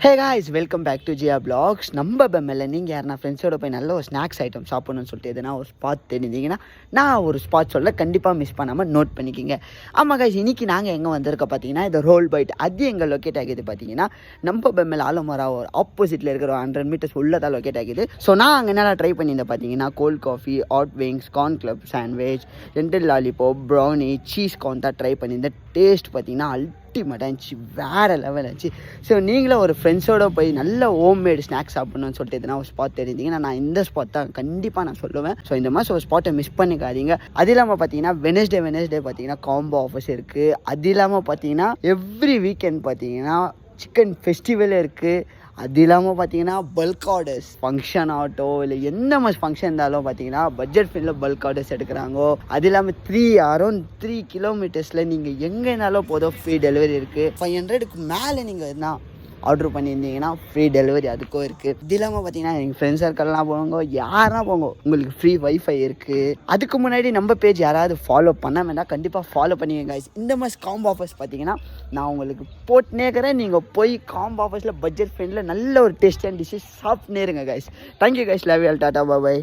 Hey guys, welcome back to Jiya blogs. நம்ம பெம்மில் நீங்கள் யாருன்னா ஃப்ரெண்ட்ஸோட போய் நல்ல ஒரு ஸ்நாக்ஸ் ஐட்டம் சாப்பிட்ணுன்னு சொல்லிட்டு எதுனா ஒரு ஸ்பாட் தெரிஞ்சிங்கன்னா நான் ஒரு ஸ்பாட் சொல்ல கண்டிப்பாக மிஸ் பண்ணாமல் நோட் பண்ணிக்கிங்க. ஆமாம் காய்ஸ், இன்றைக்கி நாங்கள் எங்கே வந்திருக்க பார்த்தீங்கன்னா இந்த ரோல் பைட். அது எங்கே லொக்கேட் ஆகிது பார்த்தீங்கன்னா நம்ம பெம்மில் ஆலமரா ஒரு ஆப்போசிட்டில் இருக்கிற 100 மீட்டர்ஸ் உள்ளே தான் லொக்கேட் ஆகிது. ஸோ நான் அங்கே என்னெல்லாம் ட்ரை பண்ணியிருந்தேன் பார்த்தீங்கன்னா cold coffee, hot wings, corn club sandwich, dental lollipop, brownie, cheese corn தான் ட்ரை பண்ணியிருந்தேன். டேஸ்ட் பார்த்தீங்கன்னா அல்டிமேட்டாக இருந்துச்சு, வேறு லெவல் இருந்துச்சு. ஸோ நீங்களும் ஒரு ஃப்ரெண்ட்ஸோடு போய் நல்ல ஹோம்மேட் ஸ்நாக்ஸ் சாப்பிட்ணுன்னு சொல்லிட்டு எதுனா ஒரு ஸ்பாட் தெரிஞ்சிங்கன்னா நான் இந்த ஸ்பாட் தான் கண்டிப்பாக நான் சொல்லுவேன். ஸோ இந்த மாதிரி ஒரு ஸ்பாட்டை மிஸ் பண்ணிக்காதீங்க. அது இல்லாமல் பார்த்தீங்கன்னா வெனஸ்டே பார்த்தீங்கன்னா காம்போ ஆஃபர்ஸ் இருக்குது. அது இல்லாமல் பார்த்தீங்கன்னா எவ்ரி வீக்கெண்ட் பார்த்தீங்கன்னா சிக்கன் ஃபெஸ்டிவல் இருக்குது. அது இல்லாமல் பார்த்தீங்கன்னா பல்க் ஆர்டர்ஸ் ஃபங்க்ஷன் ஆகட்டும் இல்லை எந்த மாதிரி ஃபங்க்ஷன் இருந்தாலும் பார்த்தீங்கன்னா பட்ஜெட் ஃப்ரெண்டில் பல்க் ஆர்டர்ஸ் எடுக்கிறாங்கோ. அது இல்லாமல் 3 கிலோமீட்டர்ஸில் நீங்கள் எங்கேனாலும் போதும் ஃப்ரீ டெலிவரி இருக்குது. 500க்கு மேலே நீங்கள் என்ன ஆர்டர் பண்ணியிருந்தீங்கன்னா ஃப்ரீ டெலிவரி அதுக்கும் இருக்குது. இது இல்லாமல் பார்த்தீங்கன்னா எங்கள் ஃப்ரெண்ட்ஸ் சர்க்கிள்லாம் போங்க, யாருனா போங்க, உங்களுக்கு ஃப்ரீ வைஃபை இருக்குது. அதுக்கு முன்னாடி நம்ம பேஜ் யாராவது ஃபாலோ பண்ண வேண்டாம், கண்டிப்பாக ஃபாலோ பண்ணிங்க கைஸ். இந்த மாதிரி காம்போ ஆஃபர்ஸ் பார்த்தீங்கன்னா நான் உங்களுக்கு போட்டுனேக்கிறேன். நீங்கள் போய் காம்போ ஆஃபர்ஸில் பட்ஜெட் ஃப்ரெண்டில் நல்ல ஒரு டேஸ்டியான டிஷ்ஷஸ் சாப்பிட்னே இருங்க guys. Thank you guys, love you all, Tata bye.